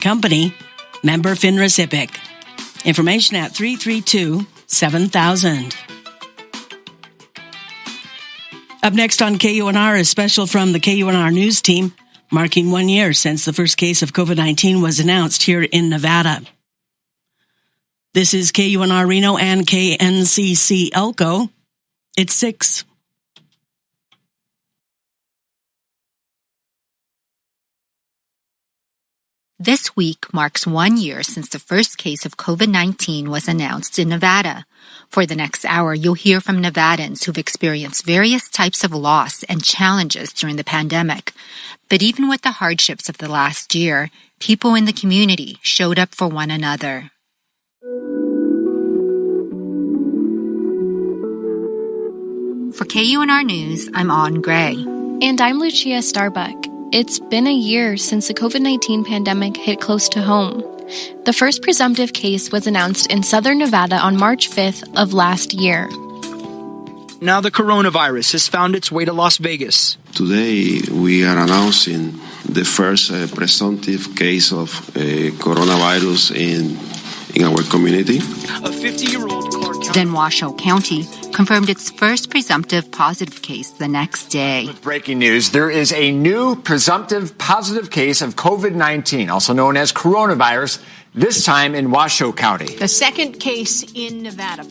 Company, member FINRA SIPC. Information at 332-7000. Up next on KUNR, a special from the KUNR news team, marking 1 year since the first case of COVID-19 was announced here in Nevada. This is KUNR Reno and KNCC Elko. It's 6. This week marks 1 year since the first case of COVID-19 was announced in Nevada. For the next hour, you'll hear from Nevadans who've experienced various types of loss and challenges during the pandemic. But even with the hardships of the last year, people in the community showed up for one another. For KUNR News, I'm Autumn Gray. And I'm Lucia Starbuck. It's been a year since the COVID-19 pandemic hit close to home. The first presumptive case was announced in southern Nevada on March 5th of last year. Now the coronavirus has found its way to Las Vegas. Today we are announcing the first presumptive case of coronavirus in our community. A 50-year-old Clark County. Then Washoe County confirmed its first presumptive positive case the next day. With breaking news, there is a new presumptive positive case of COVID-19, also known as coronavirus, this time in Washoe County. The second case in Nevada.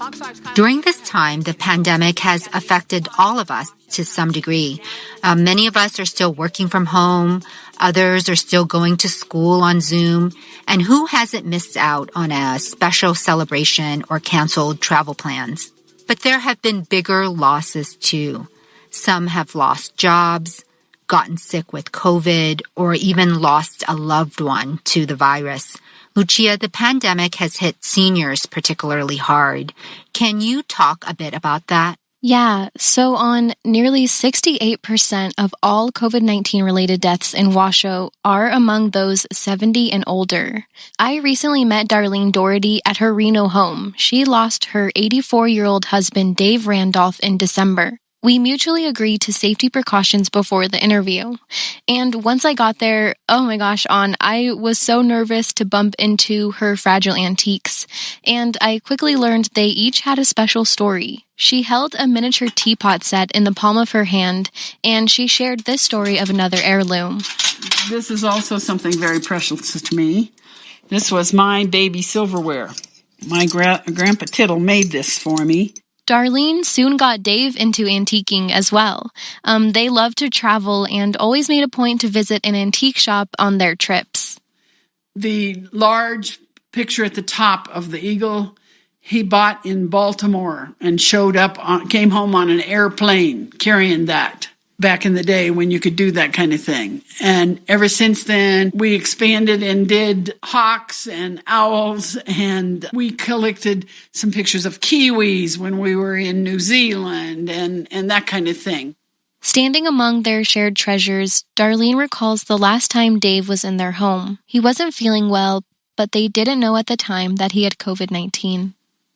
During this time, the pandemic has affected all of us to some degree. Many of us are still working from home. Others are still going to school on Zoom. And who hasn't missed out on a special celebration or canceled travel plans? But there have been bigger losses too. Some have lost jobs, gotten sick with COVID, or even lost a loved one to the virus. Lucia, the pandemic has hit seniors particularly hard. Can you talk a bit about that? Yeah, so on nearly 68% of all COVID-19 related deaths in Washoe are among those 70 and older. I recently met Darlene Doherty at her Reno home. She lost her 84-year-old husband, Dave Randolph, in December. We mutually agreed to safety precautions before the interview. And once I got there, oh my gosh, I was so nervous to bump into her fragile antiques. And I quickly learned they each had a special story. She held a miniature teapot set in the palm of her hand, and she shared this story of another heirloom. This is also something very precious to me. This was my baby silverware. My Grandpa Tittle made this for me. Darlene soon got Dave into antiquing as well. They loved to travel and always made a point to visit an antique shop on their trips. The large picture at the top of the eagle he bought in Baltimore and came home on an airplane carrying that back in the day when you could do that kind of thing. And ever since then, we expanded and did hawks and owls, and we collected some pictures of kiwis when we were in New Zealand and that kind of thing. Standing among their shared treasures, Darlene recalls the last time Dave was in their home. He wasn't feeling well, but they didn't know at the time that he had COVID-19.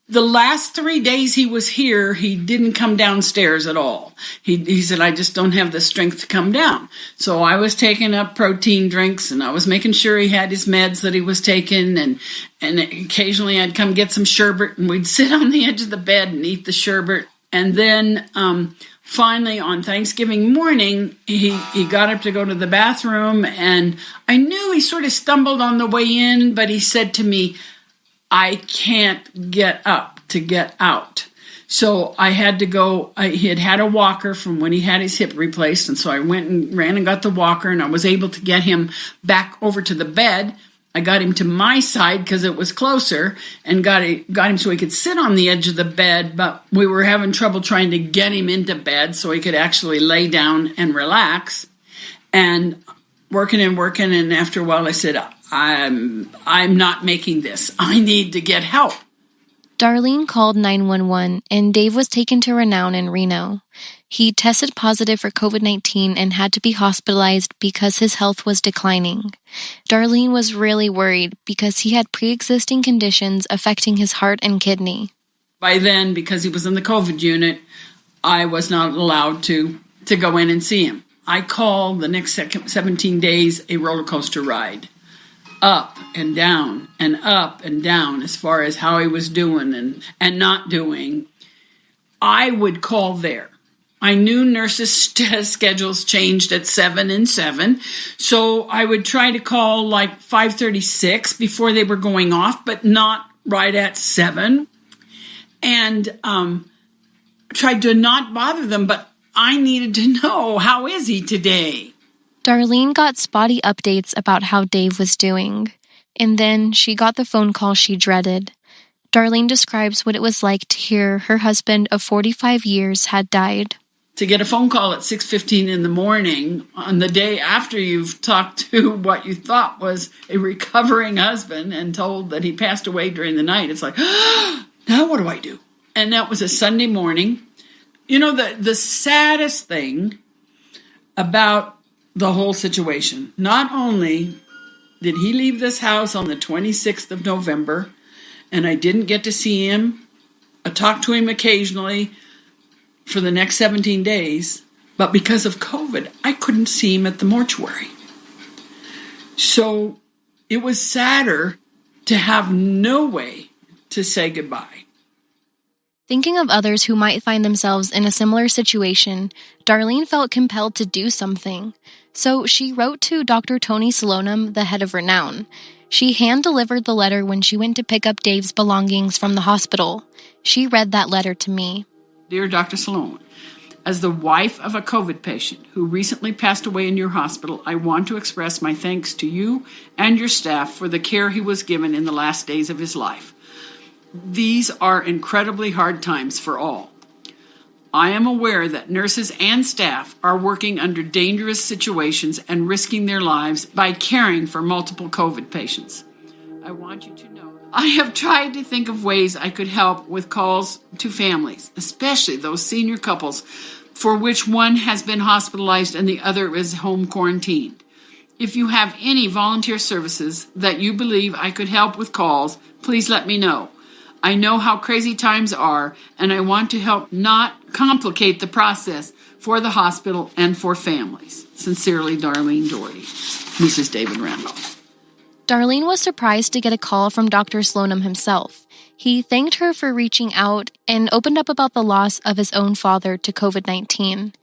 The last 3 days he was here, he didn't come downstairs at all. He said, I just don't have the strength to come down. So I was taking up protein drinks, and I was making sure he had his meds that he was taking, and occasionally I'd come get some sherbet, and we'd sit on the edge of the bed and eat the sherbet. And then finally on Thanksgiving morning, he got up to go to the bathroom, and I knew he sort of stumbled on the way in, but he said to me, I can't get up to get out. So I had to go. He had a walker from when he had his hip replaced. And so I went and ran and got the walker, and I was able to get him back over to the bed. I got him to my side because it was closer, and got him so he could sit on the edge of the bed. But we were having trouble trying to get him into bed so he could actually lay down and relax. And working. And after a while I said, I'm not making this. I need to get help. Darlene called 911, and Dave was taken to Renown in Reno. He tested positive for COVID-19 and had to be hospitalized because his health was declining. Darlene was really worried because he had pre-existing conditions affecting his heart and kidney. By then, because he was in the COVID unit, I was not allowed to go in and see him. I called the next 17 days a roller coaster ride. up and down as far as how he was doing and not doing, I would call there. I knew nurses' schedules changed at 7 and 7, so I would try to call like 5:36 before they were going off, but not right at 7. And tried to not bother them, but I needed to know, how is he today? Darlene got spotty updates about how Dave was doing, and then she got the phone call she dreaded. Darlene describes what it was like to hear her husband of 45 years had died. To get a phone call at 6:15 in the morning on the day after you've talked to what you thought was a recovering husband and told that he passed away during the night, it's like, now what do I do? And that was a Sunday morning. You know, the saddest thing about the whole situation, not only did he leave this house on the 26th of November, and I didn't get to see him, I talked to him occasionally for the next 17 days, but because of COVID, I couldn't see him at the mortuary. So it was sadder to have no way to say goodbye. Thinking of others who might find themselves in a similar situation, Darlene felt compelled to do something. So she wrote to Dr. Tony Slonim, the head of Renown. She hand-delivered the letter when she went to pick up Dave's belongings from the hospital. She read that letter to me. Dear Dr. Sloan, as the wife of a COVID patient who recently passed away in your hospital, I want to express my thanks to you and your staff for the care he was given in the last days of his life. These are incredibly hard times for all. I am aware that nurses and staff are working under dangerous situations and risking their lives by caring for multiple COVID patients. I want you to know I have tried to think of ways I could help with calls to families, especially those senior couples for which one has been hospitalized and the other is home quarantined. If you have any volunteer services that you believe I could help with calls, please let me know. I know how crazy times are, and I want to help not complicate the process for the hospital and for families. Sincerely, Darlene Doherty, Mrs. David Randolph. Darlene was surprised to get a call from Dr. Slonim himself. He thanked her for reaching out and opened up about the loss of his own father to COVID-19.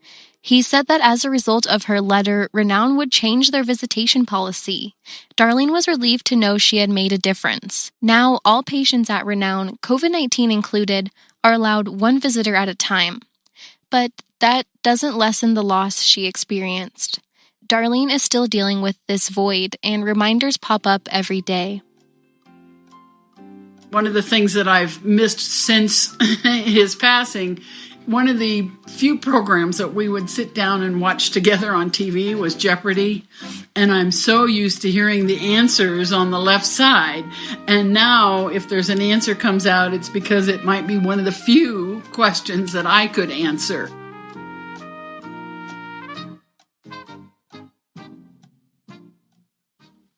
He said that as a result of her letter, Renown would change their visitation policy. Darlene was relieved to know she had made a difference. Now, all patients at Renown, COVID-19 included, are allowed one visitor at a time. But that doesn't lessen the loss she experienced. Darlene is still dealing with this void, and reminders pop up every day. One of the things that I've missed since his passing, one of the few programs that we would sit down and watch together on TV was Jeopardy! And I'm so used to hearing the answers on the left side. And now if there's an answer comes out, it's because it might be one of the few questions that I could answer.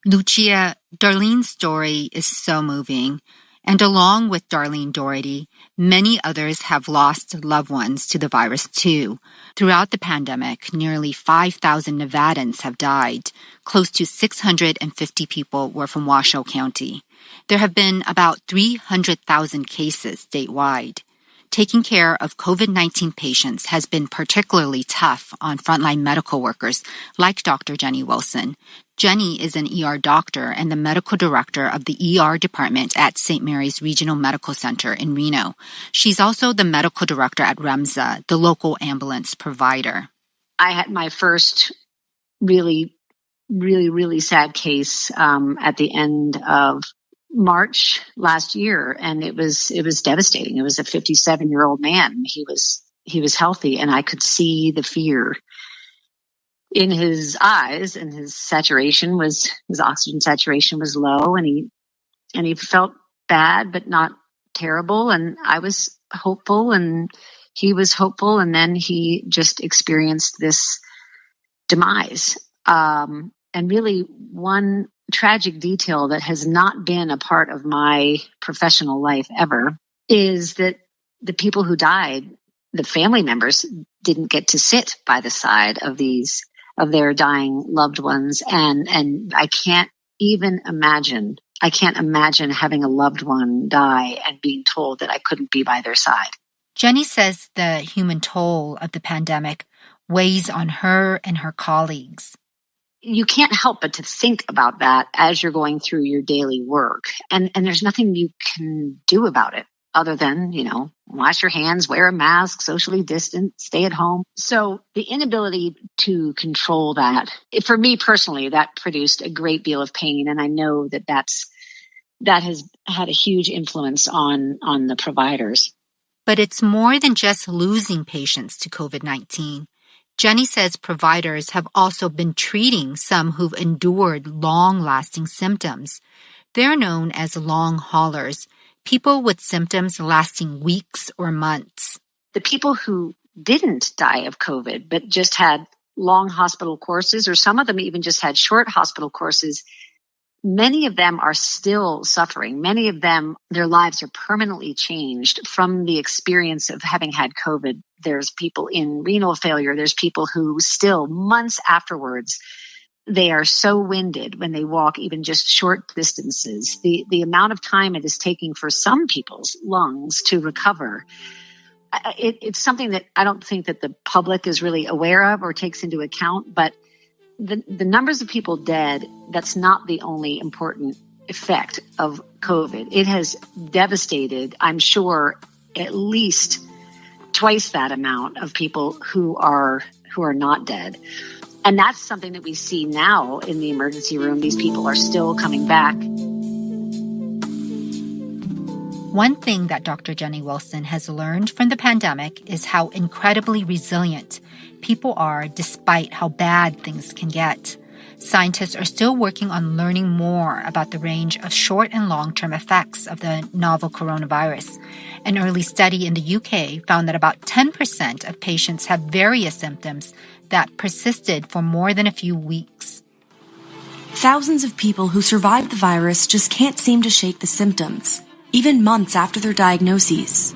Lucia, Darlene's story is so moving. And along with Darlene Doherty, many others have lost loved ones to the virus too. Throughout the pandemic, nearly 5,000 Nevadans have died. Close to 650 people were from Washoe County. There have been about 300,000 cases statewide. Taking care of COVID-19 patients has been particularly tough on frontline medical workers like Dr. Jenny Wilson. Jenny is an ER doctor and the medical director of the ER department at St. Mary's Regional Medical Center in Reno. She's also the medical director at REMSA, the local ambulance provider. I had my first really sad case at the end of March last year, and it was devastating. It was a 57-year-old man. He was healthy, and I could see the fear in his eyes, and his oxygen saturation was low, and he felt bad but not terrible. And I was hopeful, and he was hopeful, and then he just experienced this demise. And really, one tragic detail that has not been a part of my professional life ever is that the people who died, the family members, didn't get to sit by the side of their dying loved ones. And I can't even imagine. I can't imagine having a loved one die and being told that I couldn't be by their side. Jenny says the human toll of the pandemic weighs on her and her colleagues. You can't help but to think about that as you're going through your daily work. And there's nothing you can do about it other than, wash your hands, wear a mask, socially distance, stay at home. So the inability to control that, for me personally, that produced a great deal of pain. And I know that has had a huge influence on the providers. But it's more than just losing patients to COVID-19. Jenny says providers have also been treating some who've endured long-lasting symptoms. They're known as long haulers, people with symptoms lasting weeks or months. The people who didn't die of COVID, but just had long hospital courses, or some of them even just had short hospital courses, many of them are still suffering. Many of them, their lives are permanently changed from the experience of having had COVID. There's people in renal failure. There's people who still, months afterwards, they are so winded when they walk even just short distances. The amount of time it is taking for some people's lungs to recover, it's something that I don't think that the public is really aware of or takes into account, but the numbers of people dead, that's not the only important effect of COVID. It has devastated, I'm sure, at least twice that amount of people who are not dead. And that's something that we see now in the emergency room. These people are still coming back. One thing that Dr. Jenny Wilson has learned from the pandemic is how incredibly resilient people are despite how bad things can get. Scientists are still working on learning more about the range of short and long-term effects of the novel coronavirus. An early study in the UK found that about 10% of patients have various symptoms that persisted for more than a few weeks. Thousands of people who survived the virus just can't seem to shake the symptoms, even months after their diagnoses.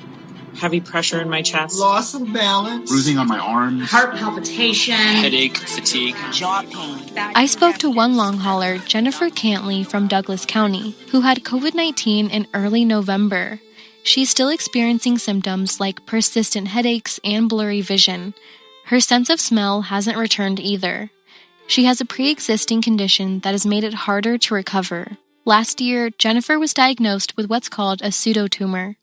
Heavy pressure in my chest. Loss of balance. Bruising on my arms. Heart palpitation. Headache, fatigue. Jaw pain. I spoke to one long hauler, Jennifer Cantley from Douglas County, who had COVID-19 in early November. She's still experiencing symptoms like persistent headaches and blurry vision. Her sense of smell hasn't returned either. She has a pre-existing condition that has made it harder to recover. Last year, Jennifer was diagnosed with what's called a pseudotumor.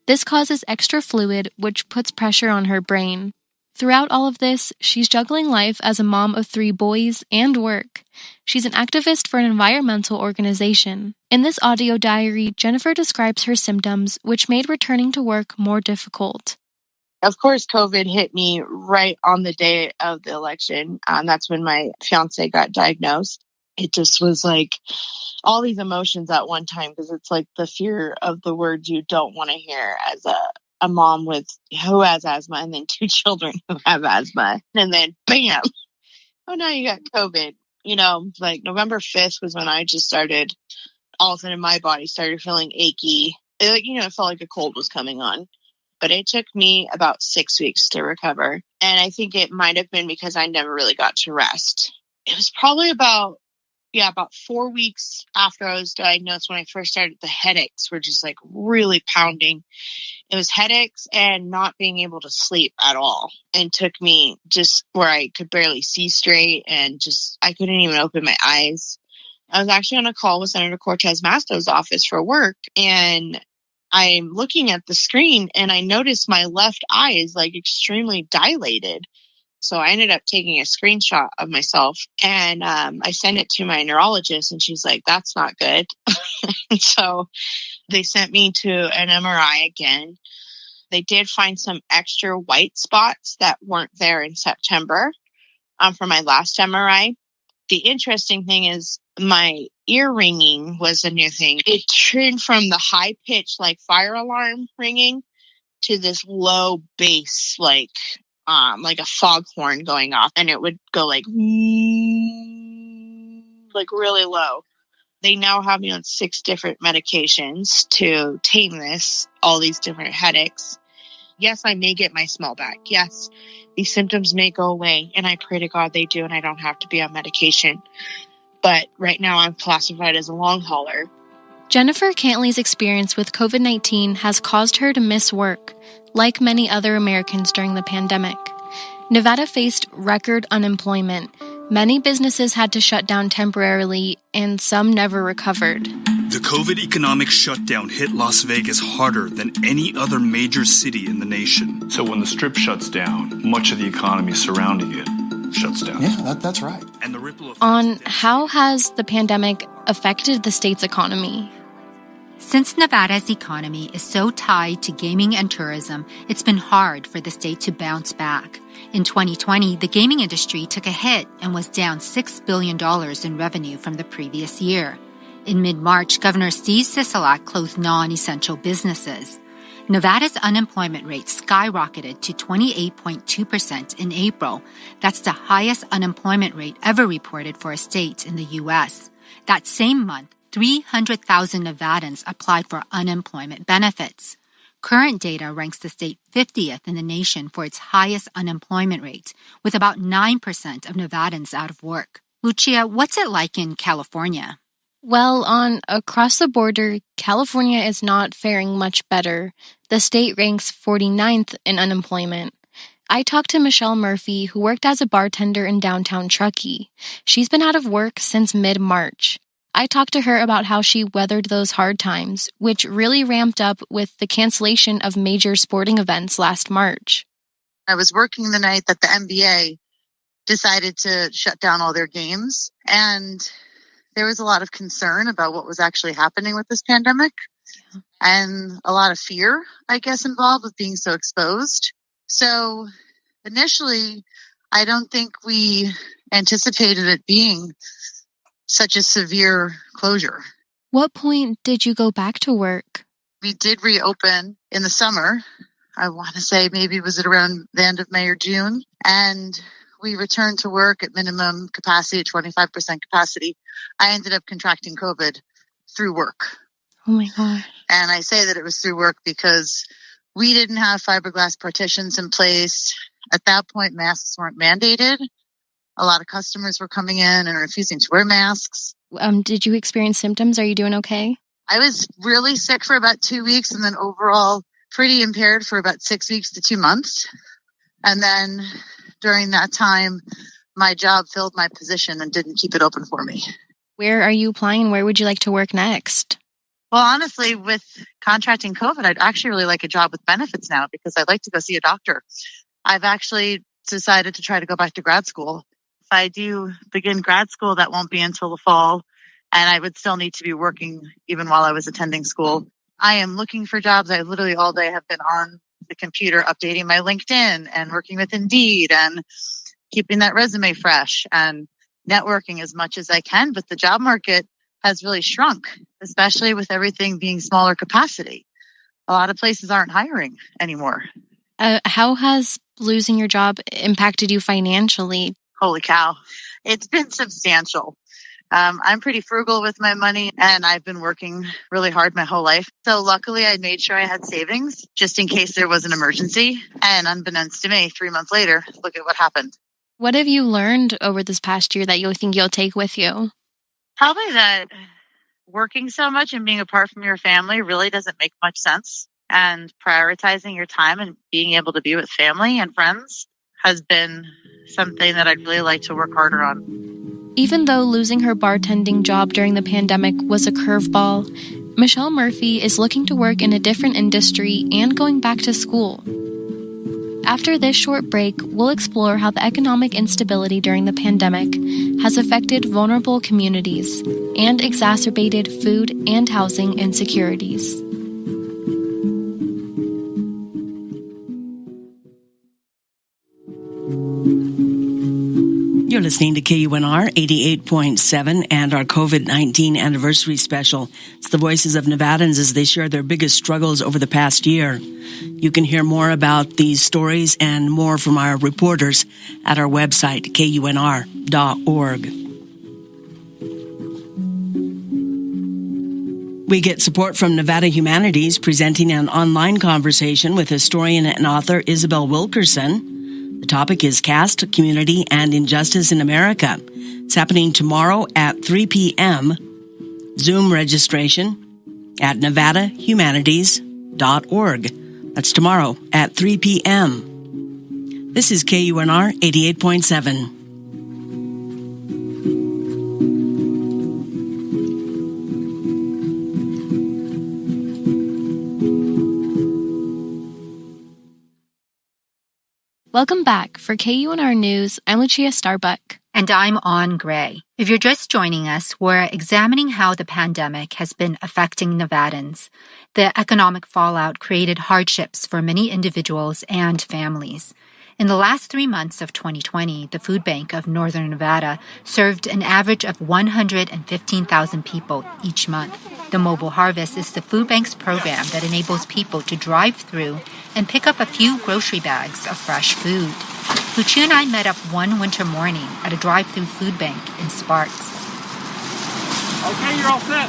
This causes extra fluid, which puts pressure on her brain. Throughout all of this, she's juggling life as a mom of 3 boys and work. She's an activist for an environmental organization. In this audio diary, Jennifer describes her symptoms, which made returning to work more difficult. Of course, COVID hit me right on the day of the election. That's when my fiance got diagnosed. It just was like all these emotions at one time, because it's like the fear of the words you don't want to hear as a mom who has asthma, and then 2 children who have asthma. And then bam, oh, now you got COVID. Like November 5th was when I just started, all of a sudden my body started feeling achy. It felt like a cold was coming on. But it took me about 6 weeks to recover. And I think it might have been because I never really got to rest. It was probably about 4 weeks after I was diagnosed when I first started. The headaches were just like really pounding. It was headaches and not being able to sleep at all. And took me just where I could barely see straight, and I couldn't even open my eyes. I was actually on a call with Senator Cortez Masto's office for work, and I'm looking at the screen and I noticed my left eye is like extremely dilated. So I ended up taking a screenshot of myself, and I sent it to my neurologist, and she's like, that's not good. So they sent me to an MRI again. They did find some extra white spots that weren't there in September from my last MRI. The interesting thing is my ear ringing was a new thing. It turned from the high pitch, like fire alarm ringing, to this low bass, like a foghorn going off, and it would go like really low. They now have me on 6 different medications to tame all these different headaches. Yes, I may get my smell back. Yes, these symptoms may go away, and I pray to God they do, and I don't have to be on medication. but right now I'm classified as a long hauler. Jennifer Cantley's experience with COVID-19 has caused her to miss work, like many other Americans during the pandemic. Nevada faced record unemployment. Many businesses had to shut down temporarily, and some never recovered. The COVID economic shutdown hit Las Vegas harder than any other major city in the nation. So when the Strip shuts down, much of the economy surrounding it shuts down. Yeah, that's right. And the ripple effect On how has the pandemic affected the state's economy? Since Nevada's economy is so tied to gaming and tourism, it's been hard for the state to bounce back. In 2020, the gaming industry took a hit and was down $6 billion in revenue from the previous year. In mid-March, Governor Steve Sisolak closed non-essential businesses. Nevada's unemployment rate skyrocketed to 28.2% in April. That's the highest unemployment rate ever reported for a state in the U.S. That same month, 300,000 Nevadans applied for unemployment benefits. Current data ranks the state 50th in the nation for its highest unemployment rate, with about 9% of Nevadans out of work. Lucia, what's it like in California? Well, on across the border, California is not faring much better. The state ranks 49th in unemployment. I talked to Michelle Murphy, who worked as a bartender in downtown Truckee. She's been out of work since mid-March. I talked to her about how she weathered those hard times, which really ramped up with the cancellation of major sporting events last March. I was working the night that the NBA decided to shut down all their games, and there was a lot of concern about what was actually happening with this pandemic, and a lot of fear, I guess, involved with being so exposed. So initially, I don't think we anticipated it being such a severe closure. What point did you go back to work? We did reopen in the summer. I want to say maybe it was at around the end of May or June. And we returned to work at minimum capacity, 25% capacity. I ended up contracting COVID through work. Oh my God. And I say that it was through work because we didn't have fiberglass partitions in place. At that point, masks weren't mandated. A lot of customers were coming in and refusing to wear masks. Did you experience symptoms? Are you doing okay? I was really sick for about 2 weeks and then overall pretty impaired for about 6 weeks to 2 months. And then during that time, my job filled my position and didn't keep it open for me. Where are you applying? Where would you like to work next? Well, honestly, with contracting COVID, I'd actually really like a job with benefits now because I'd like to go see a doctor. I've actually decided to try to go back to grad school. If I do begin grad school, that won't be until the fall, and I would still need to be working even while I was attending school. I am looking for jobs. I literally all day have been on the computer updating my LinkedIn and working with Indeed and keeping that resume fresh and networking as much as I can. But the job market has really shrunk, especially with everything being smaller capacity. A lot of places aren't hiring anymore. How has losing your job impacted you financially? Holy cow. It's been substantial. I'm pretty frugal with my money, and I've been working really hard my whole life. So luckily, I made sure I had savings just in case there was an emergency. And unbeknownst to me, 3 months later, look at what happened. What have you learned over this past year that you think you'll take with you? Probably that working so much and being apart from your family really doesn't make much sense. And prioritizing your time and being able to be with family and friends has been something that I'd really like to work harder on. Even though losing her bartending job during the pandemic was a curveball, Michelle Murphy is looking to work in a different industry and going back to school. After this short break, we'll explore how the economic instability during the pandemic has affected vulnerable communities and exacerbated food and housing insecurities. You're listening to KUNR 88.7 and our COVID-19 anniversary special. It's the voices of Nevadans as they share their biggest struggles over the past year. You can hear more about these stories and more from our reporters at our website, KUNR.org. We get support from Nevada Humanities, presenting an online conversation with historian and author Isabel Wilkerson. The topic is caste, community, and injustice in America. It's happening tomorrow at 3 p.m. Zoom registration at nevadahumanities.org. That's tomorrow at 3 p.m. This is KUNR 88.7. Welcome back. For KUNR News, I'm Lucia Starbuck. And I'm On Gray. If you're just joining us, we're examining how the pandemic has been affecting Nevadans. The economic fallout created hardships for many individuals and families. In the last 3 months of 2020, the Food Bank of Northern Nevada served an average of 115,000 people each month. The Mobile Harvest is the food bank's program that enables people to drive through and pick up a few grocery bags of fresh food. Lucia and I met up one winter morning at a drive-through food bank in Sparks. Okay, you're all set.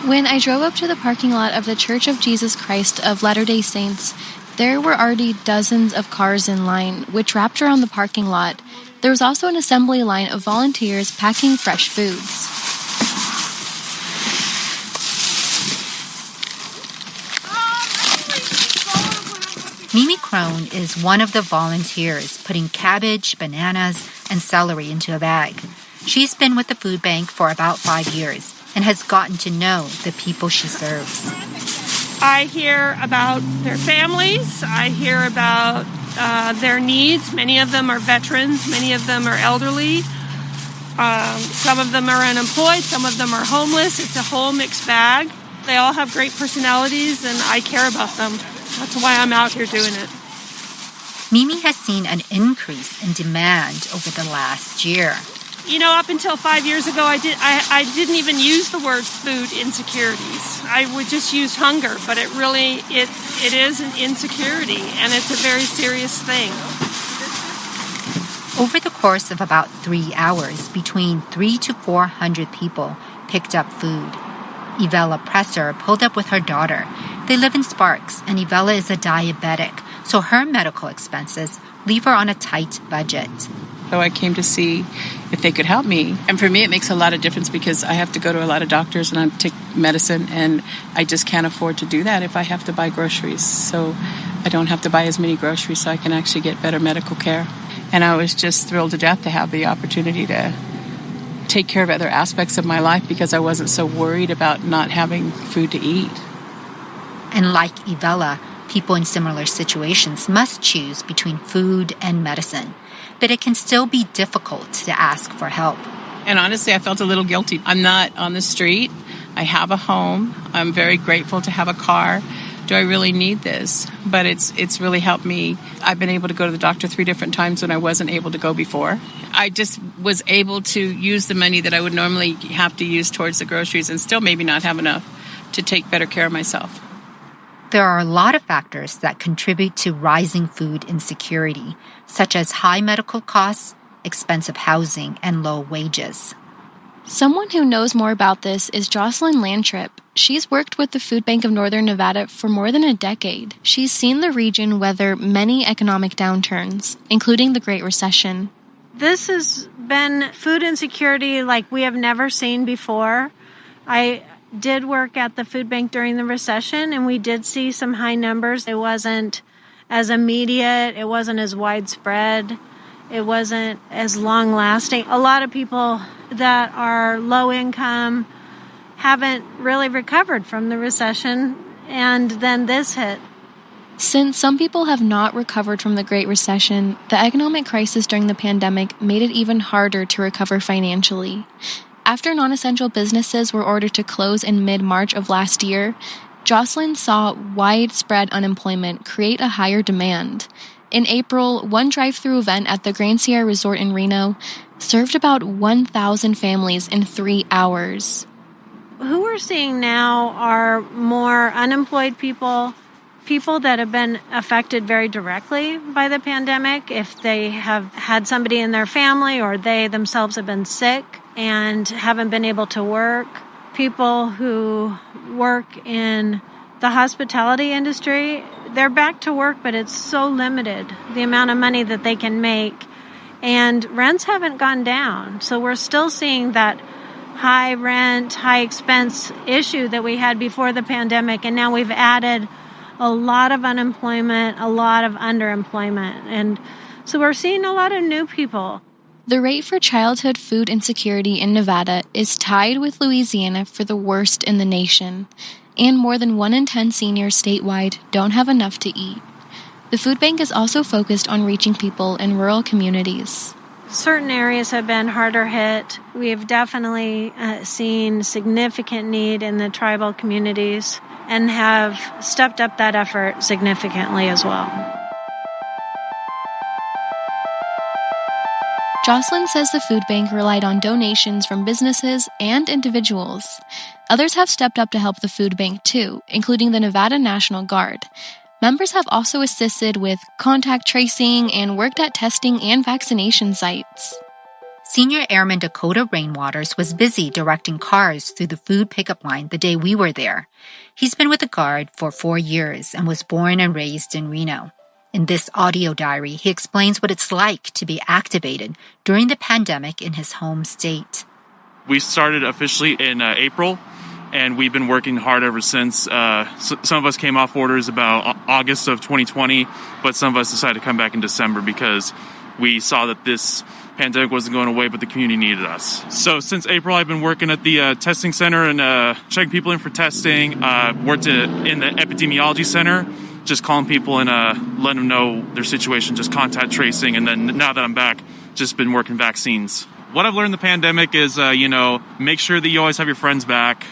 When I drove up to the parking lot of the Church of Jesus Christ of Latter-day Saints, there were already dozens of cars in line, which wrapped around the parking lot. There was also an assembly line of volunteers packing fresh foods. Mimi Crone is one of the volunteers putting cabbage, bananas, and celery into a bag. She's been with the food bank for about 5 years and has gotten to know the people she serves. I hear about their families. I hear about their needs. Many of them are veterans. Many of them are elderly. Some of them are unemployed. Some of them are homeless. It's a whole mixed bag. They all have great personalities, and I care about them. That's why I'm out here doing it. Mimi has seen an increase in demand over the last year. You know, up until 5 years ago, I didn't even use the word food insecurities. I would just use hunger, but it is an insecurity, and it's a very serious thing. Over the course of about 3 hours, between 300 to 400 people picked up food. Ivella Presser pulled up with her daughter. They live in Sparks, and Ivella is a diabetic, so her medical expenses leave her on a tight budget. So I came to see if they could help me. And for me, it makes a lot of difference because I have to go to a lot of doctors and I take medicine, and I just can't afford to do that if I have to buy groceries. So I don't have to buy as many groceries, so I can actually get better medical care. And I was just thrilled to death to have the opportunity to take care of other aspects of my life because I wasn't so worried about not having food to eat. And like Ivella, people in similar situations must choose between food and medicine. But it can still be difficult to ask for help. And honestly, I felt a little guilty. I'm not on the street. I have a home. I'm very grateful to have a car. Do I really need this? But it's really helped me. I've been able to go to the doctor 3 different times when I wasn't able to go before. I just was able to use the money that I would normally have to use towards the groceries and still maybe not have enough to take better care of myself. There are a lot of factors that contribute to rising food insecurity, such as high medical costs, expensive housing, and low wages. Someone who knows more about this is Jocelyn Lantrip. She's worked with the Food Bank of Northern Nevada for more than a decade. She's seen the region weather many economic downturns, including the Great Recession. This has been food insecurity like we have never seen before. I did work at the food bank during the recession, and we did see some high numbers. It wasn't as immediate. It wasn't as widespread. It wasn't as long-lasting. A lot of people that are low income haven't really recovered from the recession, and then this hit. Since some people have not recovered from the Great Recession, the economic crisis during the pandemic made it even harder to recover financially. After non-essential businesses were ordered to close in mid-March of last year, Jocelyn saw widespread unemployment create a higher demand. In April, one drive-through event at the Grand Sierra Resort in Reno served about 1,000 families in 3 hours. Who we're seeing now are more unemployed people that have been affected very directly by the pandemic, if they have had somebody in their family or they themselves have been sick and haven't been able to work. People who work in the hospitality industry, they're back to work, but it's so limited, the amount of money that they can make. And rents haven't gone down. So we're still seeing that high rent, high expense issue that we had before the pandemic. And now we've added a lot of unemployment, a lot of underemployment. And so we're seeing a lot of new people. The rate for childhood food insecurity in Nevada is tied with Louisiana for the worst in the nation. And more than 1 in 10 seniors statewide don't have enough to eat. The food bank is also focused on reaching people in rural communities. Certain areas have been harder hit. We have definitely seen significant need in the tribal communities and have stepped up that effort significantly as well. Jocelyn says the food bank relied on donations from businesses and individuals. Others have stepped up to help the food bank too, including the Nevada National Guard. Members have also assisted with contact tracing and worked at testing and vaccination sites. Senior Airman Dakota Rainwaters was busy directing cars through the food pickup line the day we were there. He's been with the Guard for 4 years and was born and raised in Reno. In this audio diary, he explains what it's like to be activated during the pandemic in his home state. We started officially in April, and we've been working hard ever since. Some of us came off orders about August of 2020, but some of us decided to come back in December because we saw that this pandemic wasn't going away, but the community needed us. So since April, I've been working at the testing center and checking people in for testing. Worked in the epidemiology center, just calling people and letting them know their situation, just contact tracing. And then now that I'm back, just been working vaccines. What I've learned in the pandemic is, make sure that you always have your friends back.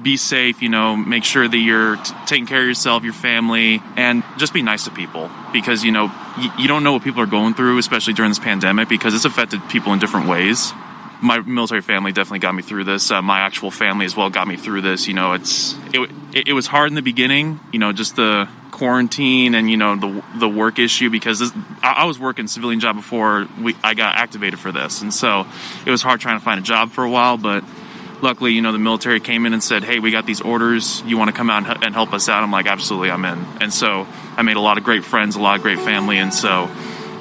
Be safe, make sure that you're taking care of yourself, your family, and just be nice to people because, you don't know what people are going through, especially during this pandemic, because it's affected people in different ways. My military family definitely got me through this. My actual family as well got me through this. It was hard in the beginning, just the quarantine and, the work issue because I was working a civilian job before I got activated for this. And so it was hard trying to find a job for a while, but luckily, the military came in and said, hey, we got these orders. You want to come out and help us out? I'm like, absolutely, I'm in. And so I made a lot of great friends, a lot of great family. And so,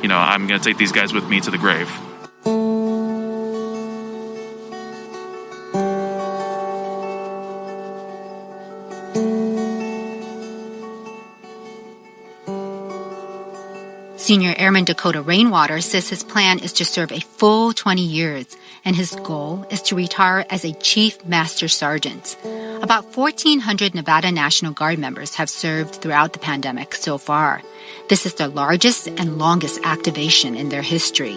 I'm going to take these guys with me to the grave. Senior Airman Dakota Rainwater says his plan is to serve a full 20 years, and his goal is to retire as a Chief Master Sergeant. About 1,400 Nevada National Guard members have served throughout the pandemic so far. This is their largest and longest activation in their history.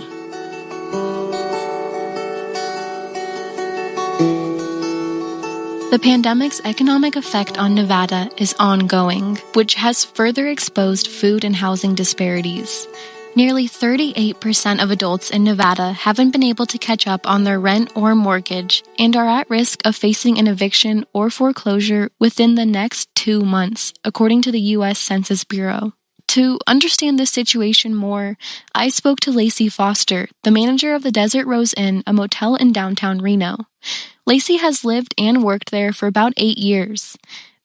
The pandemic's economic effect on Nevada is ongoing, which has further exposed food and housing disparities. Nearly 38% of adults in Nevada haven't been able to catch up on their rent or mortgage and are at risk of facing an eviction or foreclosure within the next 2 months, according to the U.S. Census Bureau. To understand this situation more, I spoke to Lacey Foster, the manager of the Desert Rose Inn, a motel in downtown Reno. Lacey has lived and worked there for about 8 years.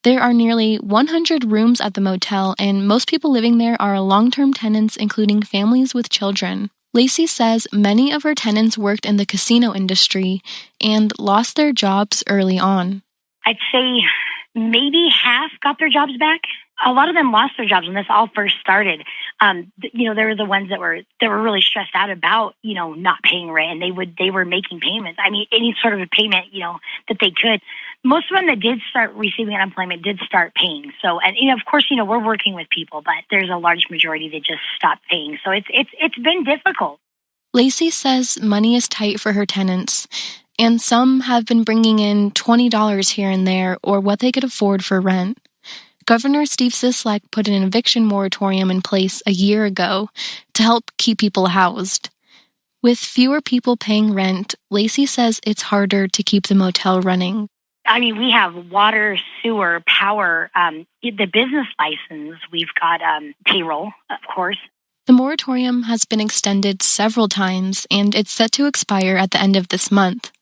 There are nearly 100 rooms at the motel, and most people living there are long-term tenants, including families with children. Lacey says many of her tenants worked in the casino industry and lost their jobs early on. I'd say maybe half got their jobs back. A lot of them lost their jobs when this all first started. There were the ones that were really stressed out about, not paying rent, and they were making payments. I mean, any sort of a payment, that they could. Most of them that did start receiving unemployment did start paying. So, and of course, we're working with people, but there's a large majority that just stopped paying. So it's been difficult. Lacey says money is tight for her tenants, and some have been bringing in $20 here and there or what they could afford for rent. Governor Steve Sisolak put an eviction moratorium in place a year ago to help keep people housed. With fewer people paying rent, Lacey says it's harder to keep the motel running. I mean, we have water, sewer, power, the business license. We've got payroll, of course. The moratorium has been extended several times, and it's set to expire at the end of this month.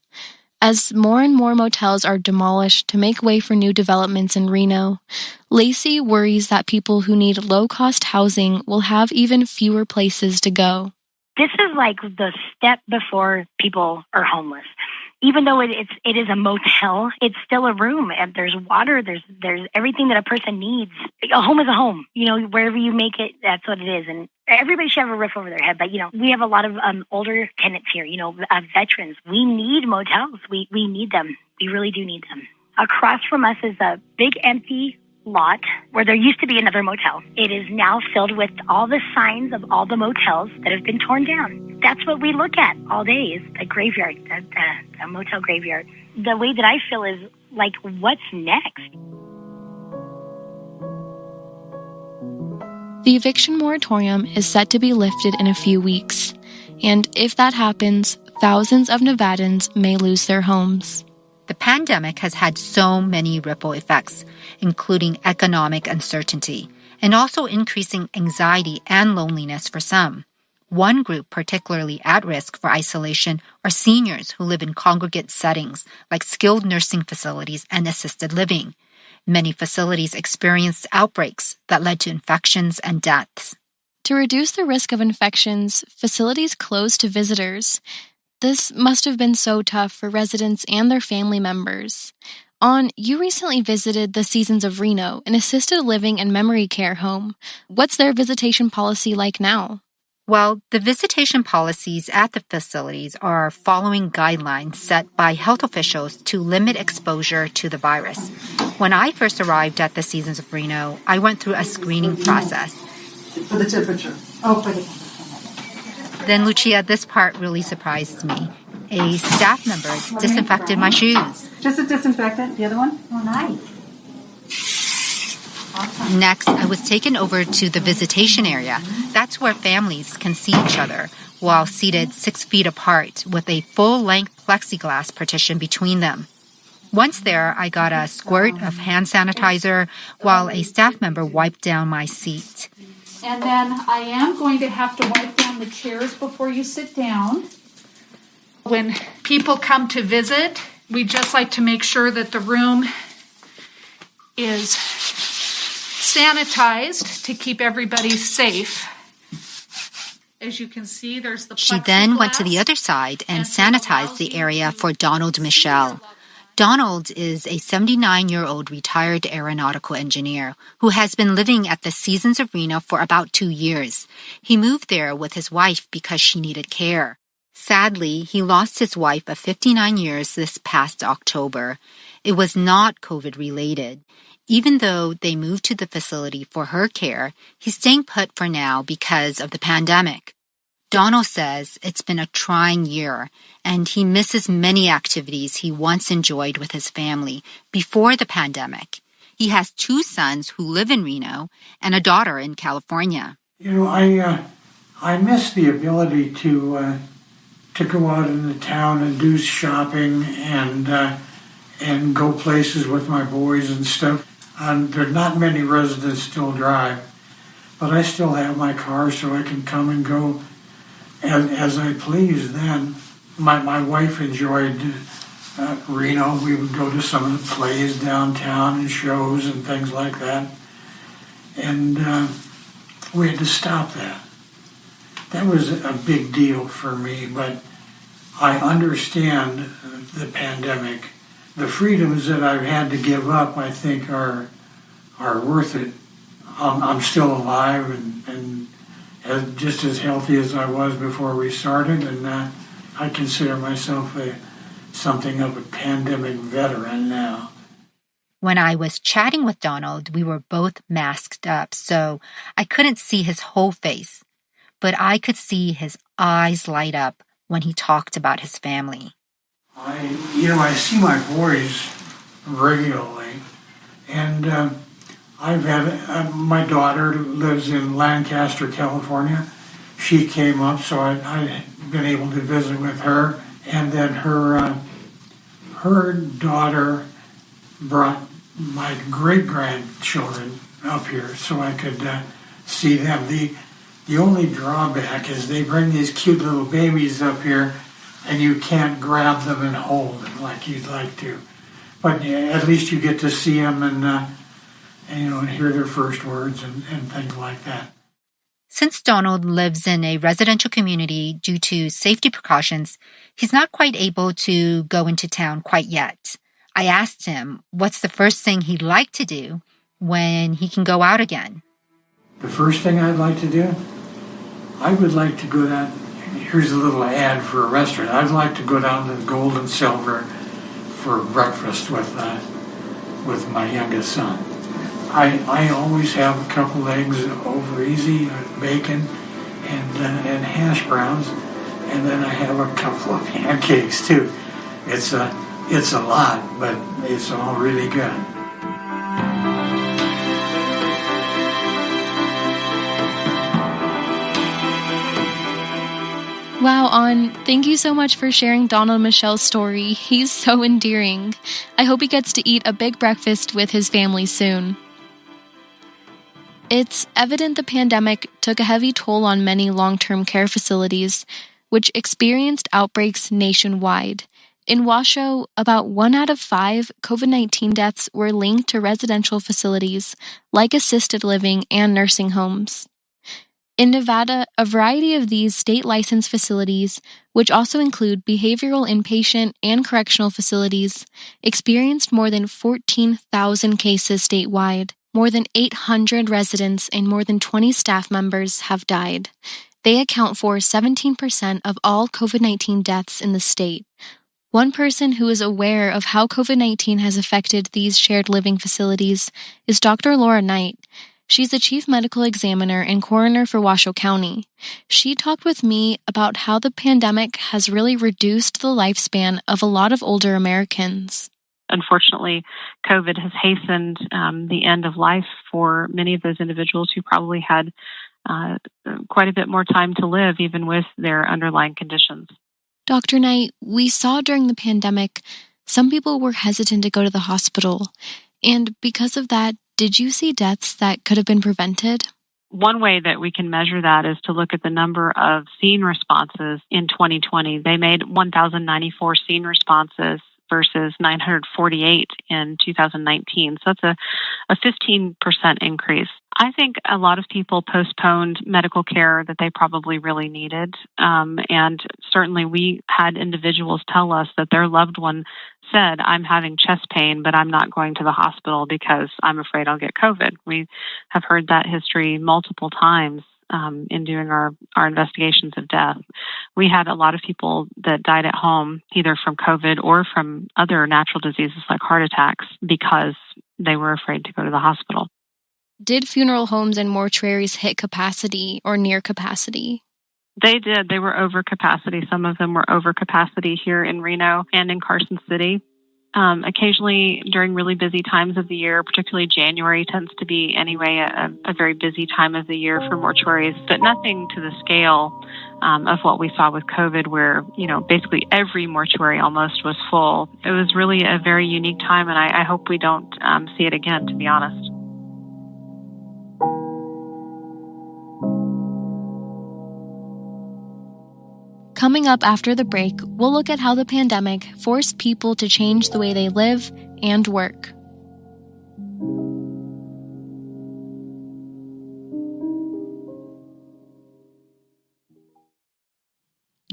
As more and more motels are demolished to make way for new developments in Reno, Lacey worries that people who need low-cost housing will have even fewer places to go. This is like the step before people are homeless. Even though it is a motel, it's still a room, and there's water, there's everything that a person needs. A home is a home. Wherever you make it, that's what it is. And everybody should have a roof over their head. But, we have a lot of older tenants here, veterans. We need motels. We need them. We really do need them. Across from us is a big empty lot where there used to be another motel. It is now filled with all the signs of all the motels that have been torn down. That's what we look at all day, is the graveyard, a motel graveyard. The way that I feel is like, what's next? The eviction moratorium is set to be lifted in a few weeks, and if that happens, thousands of Nevadans may lose their homes. The pandemic has had so many ripple effects, including economic uncertainty, and also increasing anxiety and loneliness for some. One group particularly at risk for isolation are seniors who live in congregate settings like skilled nursing facilities and assisted living. Many facilities experienced outbreaks that led to infections and deaths. To reduce the risk of infections, facilities closed to visitors. This must have been so tough for residents and their family members. You recently visited the Seasons of Reno, an assisted living and memory care home. What's their visitation policy like now? Well, the visitation policies at the facilities are following guidelines set by health officials to limit exposure to the virus. When I first arrived at the Seasons of Reno, I went through a screening process. For the temperature. Oh, for the temperature. Then, Lucia, this part really surprised me. A staff member disinfected my shoes. Just a disinfectant. The other one? Oh, nice. Awesome. Next, I was taken over to the visitation area. That's where families can see each other while seated 6 feet apart with a full-length plexiglass partition between them. Once there, I got a squirt of hand sanitizer while a staff member wiped down my seat. And then I am going to have to wipe down the chairs before you sit down. When people come to visit, we just like to make sure that the room is sanitized to keep everybody safe. As you can see, there's the plexiglass. She then went to the other side and sanitized the area for Donald Michel. Donald is a 79-year-old retired aeronautical engineer who has been living at the Seasons of Reno for about 2 years. He moved there with his wife because she needed care. Sadly, he lost his wife of 59 years this past October. It was not COVID-related. Even though they moved to the facility for her care, he's staying put for now because of the pandemic. Donald says it's been a trying year, and he misses many activities he once enjoyed with his family before the pandemic. He has 2 sons who live in Reno and a daughter in California. I miss the ability to go out in the town and do shopping and go places with my boys and stuff. There are not many residents still drive, but I still have my car so I can come and go as I please then. My wife enjoyed Reno. We would go to some of the plays downtown and shows and things like that. And we had to stop that. That was a big deal for me, but I understand the pandemic. The freedoms that I've had to give up, I think, are worth it. I'm still alive and just as healthy as I was before we started, and I consider myself something of a pandemic veteran now. When I was chatting with Donald, we were both masked up, so I couldn't see his whole face, but I could see his eyes light up when he talked about his family. I see my boys regularly, and I've had my daughter lives in Lancaster, California. She came up, so I've been able to visit with her, and then her daughter brought my great-grandchildren up here so I could see them. The only drawback is they bring these cute little babies up here and you can't grab them and hold them like you'd like to. But at least you get to see them and hear their first words and things like that. Since Donald lives in a residential community due to safety precautions, he's not quite able to go into town quite yet. I asked him what's the first thing he'd like to do when he can go out again. The first thing I'd like to do, I would like to go down. Here's a little ad for a restaurant. I'd like to go down to the Gold and Silver for breakfast with my youngest son. I always have a couple eggs over easy, bacon, and hash browns, and then I have a couple of pancakes too. It's a lot, but it's all really good. Wow, On, thank you so much for sharing Donald and Michelle's story. He's so endearing. I hope he gets to eat a big breakfast with his family soon. It's evident the pandemic took a heavy toll on many long-term care facilities, which experienced outbreaks nationwide. In Washoe, about 1 out of 5 COVID-19 deaths were linked to residential facilities like assisted living and nursing homes. In Nevada, a variety of these state-licensed facilities, which also include behavioral inpatient and correctional facilities, experienced more than 14,000 cases statewide. More than 800 residents and more than 20 staff members have died. They account for 17% of all COVID-19 deaths in the state. One person who is aware of how COVID-19 has affected these shared living facilities is Dr. Laura Knight. She's the chief medical examiner and coroner for Washoe County. She talked with me about how the pandemic has really reduced the lifespan of a lot of older Americans. Unfortunately, COVID has hastened the end of life for many of those individuals who probably had quite a bit more time to live, even with their underlying conditions. Dr. Knight, we saw during the pandemic, some people were hesitant to go to the hospital. And because of that, did you see deaths that could have been prevented? One way that we can measure that is to look at the number of scene responses in 2020. They made 1,094 scene responses versus 948 in 2019. So that's a 15% increase. I think a lot of people postponed medical care that they probably really needed. And certainly we had individuals tell us that their loved one said, I'm having chest pain, but I'm not going to the hospital because I'm afraid I'll get COVID. We have heard that history multiple times in doing our investigations of death. We had a lot of people that died at home, either from COVID or from other natural diseases like heart attacks, because they were afraid to go to the hospital. Did funeral homes and mortuaries hit capacity or near capacity? They did. They were over capacity. Some of them were over capacity here in Reno and in Carson City. Occasionally during really busy times of the year, particularly January tends to be anyway a very busy time of the year for mortuaries, but nothing to the scale of what we saw with COVID where, basically every mortuary almost was full. It was really a very unique time, and I hope we don't see it again, to be honest. Coming up after the break, we'll look at how the pandemic forced people to change the way they live and work.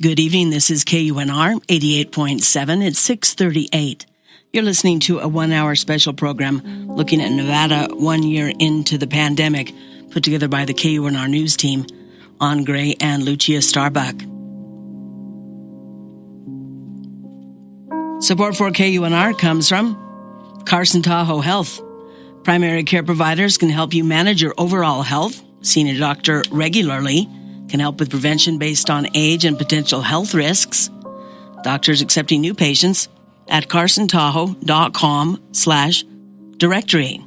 Good evening. This is KUNR 88.7. It's 6:38. You're listening to a 1-hour special program looking at Nevada 1 year into the pandemic, put together by the KUNR news team, Ann Gray and Lucia Starbuck. Support for KUNR comes from Carson Tahoe Health. Primary care providers can help you manage your overall health. Seeing a doctor regularly can help with prevention based on age and potential health risks. Doctors accepting new patients at carsontahoe.com/directory.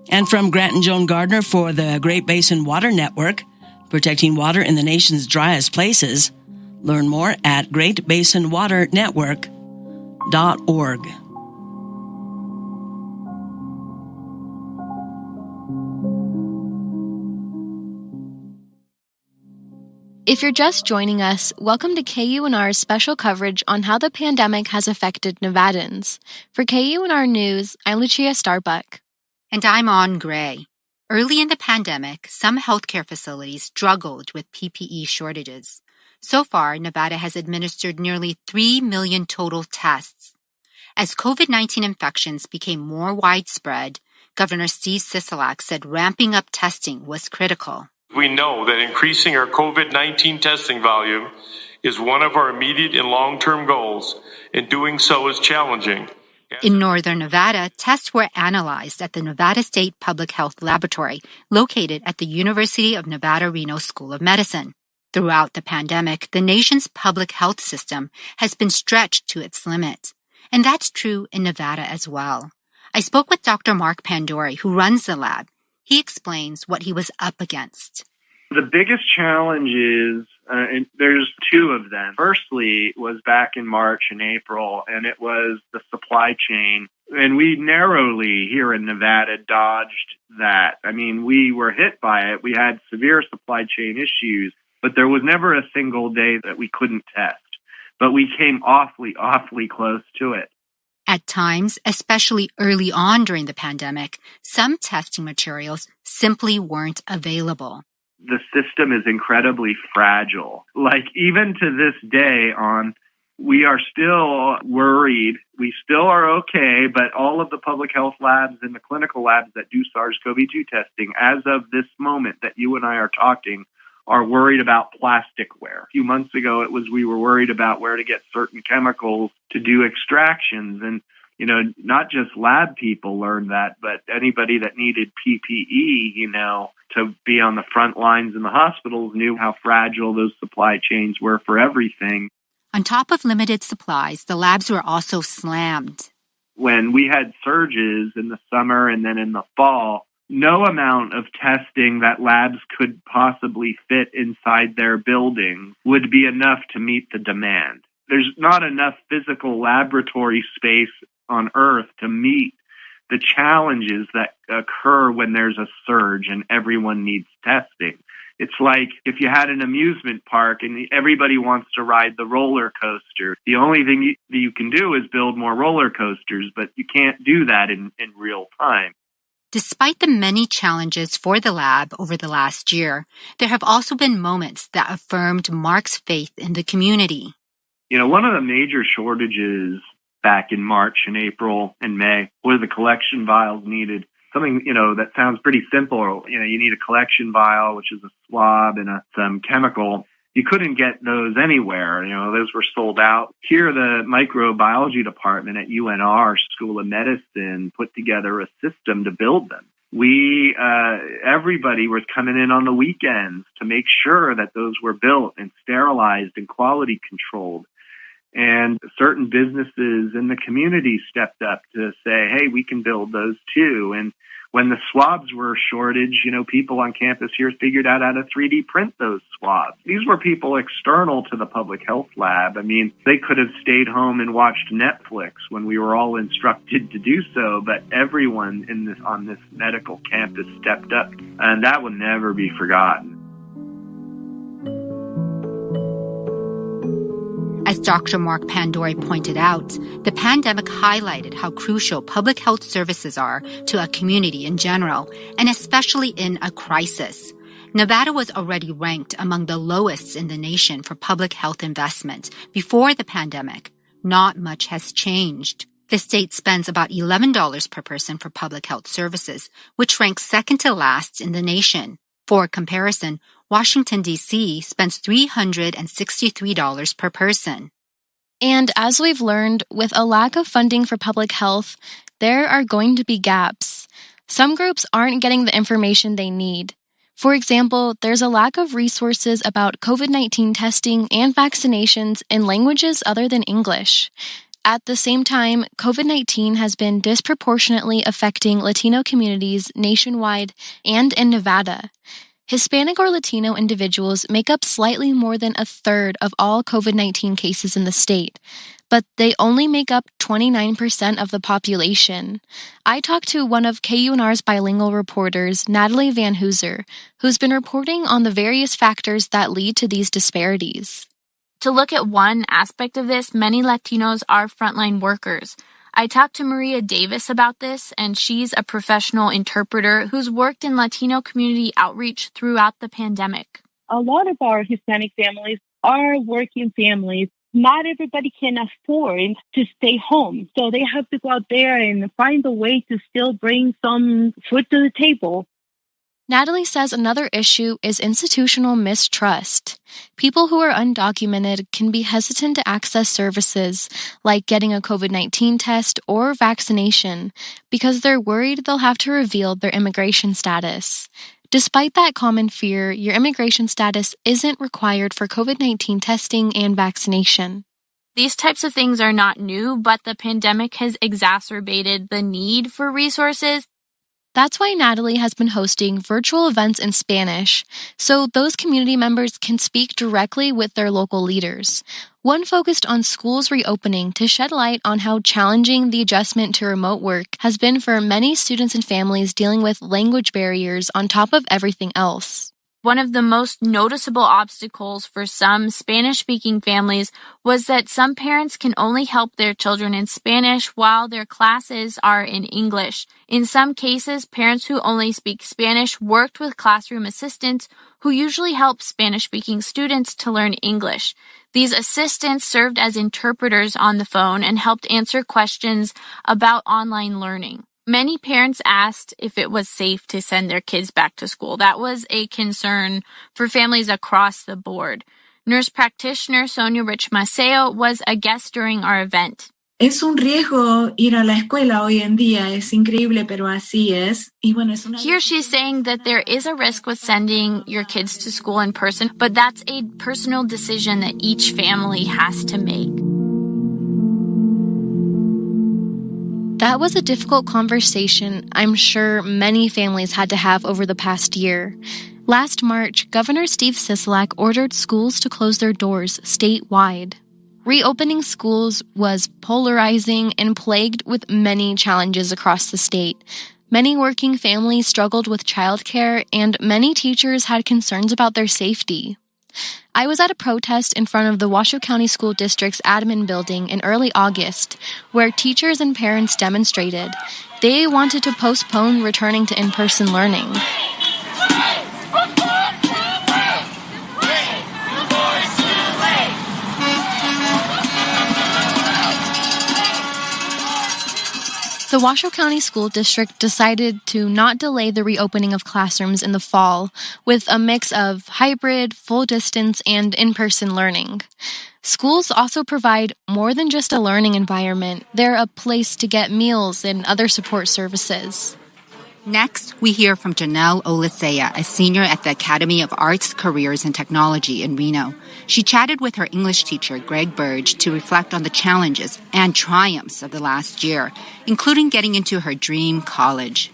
And from Grant and Joan Gardner for the Great Basin Water Network, protecting water in the nation's driest places. Learn more at greatbasinwaternetwork.org. If you're just joining us, welcome to KUNR's special coverage on how the pandemic has affected Nevadans. For KUNR News, I'm Lucia Starbuck. And I'm On Gray. Early in the pandemic, some healthcare facilities struggled with PPE shortages. So far, Nevada has administered nearly 3 million total tests. As COVID-19 infections became more widespread, Governor Steve Sisolak said ramping up testing was critical. We know that increasing our COVID-19 testing volume is one of our immediate and long-term goals, and doing so is challenging. In northern Nevada, tests were analyzed at the Nevada State Public Health Laboratory, located at the University of Nevada, Reno School of Medicine. Throughout the pandemic, the nation's public health system has been stretched to its limit. And that's true in Nevada as well. I spoke with Dr. Mark Pandori, who runs the lab. He explains what he was up against. The biggest challenge is, and there's two of them. Firstly, was back in March and April, and it was the supply chain. And we narrowly here in Nevada dodged that. I mean, we were hit by it. We had severe supply chain issues, but there was never a single day that we couldn't test. But we came awfully close to it. At times, especially early on during the pandemic, some testing materials simply weren't available. The system is incredibly fragile. Like, even to this day we are still worried. We still are okay, but all of the public health labs and the clinical labs that do SARS-CoV-2 testing, as of this moment that you and I are talking, are worried about plasticware. A few months ago, we were worried about where to get certain chemicals to do extractions. And, not just lab people learned that, but anybody that needed PPE, to be on the front lines in the hospitals knew how fragile those supply chains were for everything. On top of limited supplies, the labs were also slammed. When we had surges in the summer and then in the fall, no amount of testing that labs could possibly fit inside their building would be enough to meet the demand. There's not enough physical laboratory space on Earth to meet the challenges that occur when there's a surge and everyone needs testing. It's like if you had an amusement park and everybody wants to ride the roller coaster. The only thing you can do is build more roller coasters, but you can't do that in real time. Despite the many challenges for the lab over the last year, there have also been moments that affirmed Mark's faith in the community. One of the major shortages back in March and April and May were the collection vials needed. Something, that sounds pretty simple. You need a collection vial, which is a swab and some chemical. You couldn't get those anywhere. Those were sold out. Here, the microbiology department at UNR School of Medicine put together a system to build them. Everybody was coming in on the weekends to make sure that those were built and sterilized and quality controlled. And certain businesses in the community stepped up to say, hey, we can build those too. And when the swabs were a shortage, people on campus here figured out how to 3D print those swabs. These were people external to the public health lab. I mean, they could have stayed home and watched Netflix when we were all instructed to do so, but everyone on this medical campus stepped up, and that will never be forgotten. As Dr. Mark Pandori pointed out, the pandemic highlighted how crucial public health services are to a community in general, and especially in a crisis. Nevada was already ranked among the lowest in the nation for public health investment before the pandemic. Not much has changed. The state spends about $11 per person for public health services, which ranks second to last in the nation. For comparison, Washington, D.C. spends $363 per person. And as we've learned, with a lack of funding for public health, there are going to be gaps. Some groups aren't getting the information they need. For example, there's a lack of resources about COVID-19 testing and vaccinations in languages other than English. At the same time, COVID-19 has been disproportionately affecting Latino communities nationwide and in Nevada. Hispanic or Latino individuals make up slightly more than a third of all COVID-19 cases in the state, but they only make up 29% of the population. I talked to one of KUNR's bilingual reporters, Natalie Van Hooser, who's been reporting on the various factors that lead to these disparities. To look at one aspect of this, many Latinos are frontline workers. I talked to Maria Davis about this, and she's a professional interpreter who's worked in Latino community outreach throughout the pandemic. A lot of our Hispanic families are working families. Not everybody can afford to stay home, so they have to go out there and find a way to still bring some food to the table. Natalie says another issue is institutional mistrust. People who are undocumented can be hesitant to access services like getting a COVID-19 test or vaccination because they're worried they'll have to reveal their immigration status. Despite that common fear, your immigration status isn't required for COVID-19 testing and vaccination. These types of things are not new, but the pandemic has exacerbated the need for resources. That's why Natalie has been hosting virtual events in Spanish, so those community members can speak directly with their local leaders. One focused on schools reopening to shed light on how challenging the adjustment to remote work has been for many students and families dealing with language barriers on top of everything else. One of the most noticeable obstacles for some Spanish-speaking families was that some parents can only help their children in Spanish while their classes are in English. In some cases, parents who only speak Spanish worked with classroom assistants who usually help Spanish-speaking students to learn English. These assistants served as interpreters on the phone and helped answer questions about online learning. Many parents asked if it was safe to send their kids back to school. That was a concern for families across the board. Nurse practitioner Sonia Rich Maceo was a guest during our event. Es un riesgo ir a la escuela hoy en día. Es increíble, pero así es. Here she's saying that there is a risk with sending your kids to school in person, but that's a personal decision that each family has to make. That was a difficult conversation I'm sure many families had to have over the past year. Last March, Governor Steve Sisolak ordered schools to close their doors statewide. Reopening schools was polarizing and plagued with many challenges across the state. Many working families struggled with childcare, and many teachers had concerns about their safety. I was at a protest in front of the Washoe County School District's admin building in early August, where teachers and parents demonstrated. They wanted to postpone returning to in-person learning. The Washoe County School District decided to not delay the reopening of classrooms in the fall with a mix of hybrid, full distance, and in-person learning. Schools also provide more than just a learning environment. They're a place to get meals and other support services. Next, we hear from Janelle Olisea, a senior at the Academy of Arts, Careers, and Technology in Reno. She chatted with her English teacher, Greg Burge, to reflect on the challenges and triumphs of the last year, including getting into her dream college.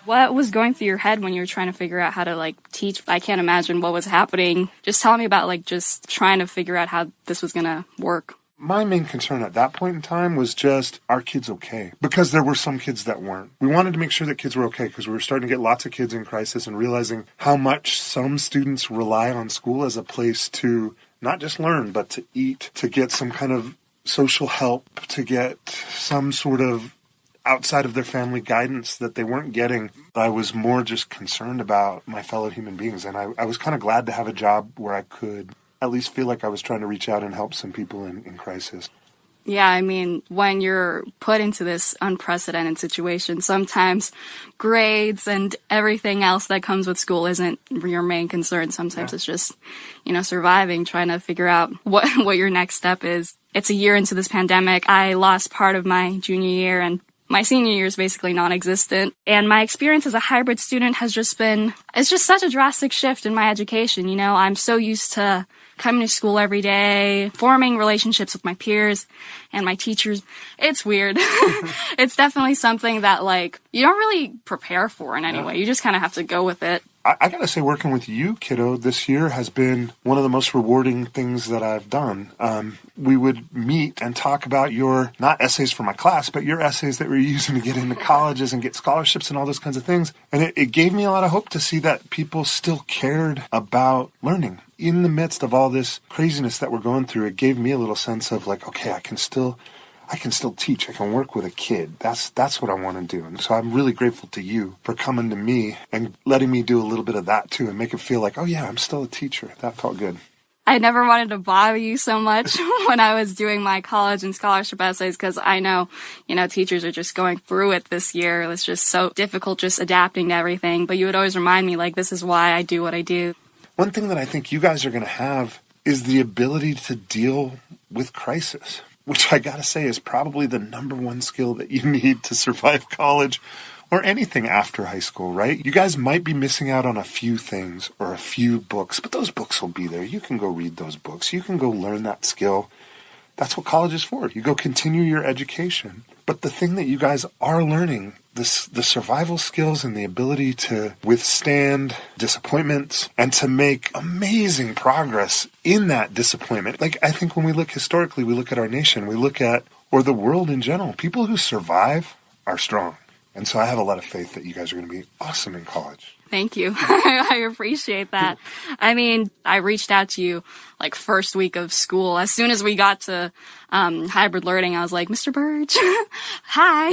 What was going through your head when you were trying to figure out how to, teach? I can't imagine what was happening. Just tell me about, just trying to figure out how this was going to work. My main concern at that point in time was just, are kids okay? Because there were some kids that weren't. We wanted to make sure that kids were okay because we were starting to get lots of kids in crisis and realizing how much some students rely on school as a place to not just learn, but to eat, to get some kind of social help, to get some sort of outside of their family guidance that they weren't getting. I was more just concerned about my fellow human beings, and I was kind of glad to have a job where I could at least feel like I was trying to reach out and help some people in crisis. Yeah, I mean, when you're put into this unprecedented situation, sometimes grades and everything else that comes with school isn't your main concern. Sometimes it's just, surviving, trying to figure out what your next step is. It's a year into this pandemic. I lost part of my junior year, and my senior year is basically non-existent. And my experience as a hybrid student it's just such a drastic shift in my education. I'm so used to coming to school every day, forming relationships with my peers and my teachers. It's weird. It's definitely something that you don't really prepare for in any way. You just kind of have to go with it. I got to say, working with you, kiddo, this year has been one of the most rewarding things that I've done. We would meet and talk about your, not essays for my class, but your essays that we're using to get into colleges and get scholarships and all those kinds of things. And it gave me a lot of hope to see that people still cared about learning. In the midst of all this craziness that we're going through, it gave me a little sense of like, okay, I can still teach. I can work with a kid. That's what I want to do. And so I'm really grateful to you for coming to me and letting me do a little bit of that too and make it feel like, oh yeah, I'm still a teacher. That felt good. I never wanted to bother you so much when I was doing my college and scholarship essays because I know, teachers are just going through it this year. It's just so difficult just adapting to everything. But you would always remind me, like, this is why I do what I do. One thing that I think you guys are going to have is the ability to deal with crisis, which I gotta say is probably the number one skill that you need to survive college or anything after high school, right? You guys might be missing out on a few things or a few books, but those books will be there. You can go read those books. You can go learn that skill. That's what college is for. You go continue your education. But the thing that you guys are learning, the survival skills and the ability to withstand disappointments and to make amazing progress in that disappointment. Like, I think when we look historically, we look at our nation, or the world in general, people who survive are strong. And so I have a lot of faith that you guys are going to be awesome in college. Thank you. I appreciate that. I mean, I reached out to you like first week of school. As soon as we got to hybrid learning, I was like, Mr. Burge, hi,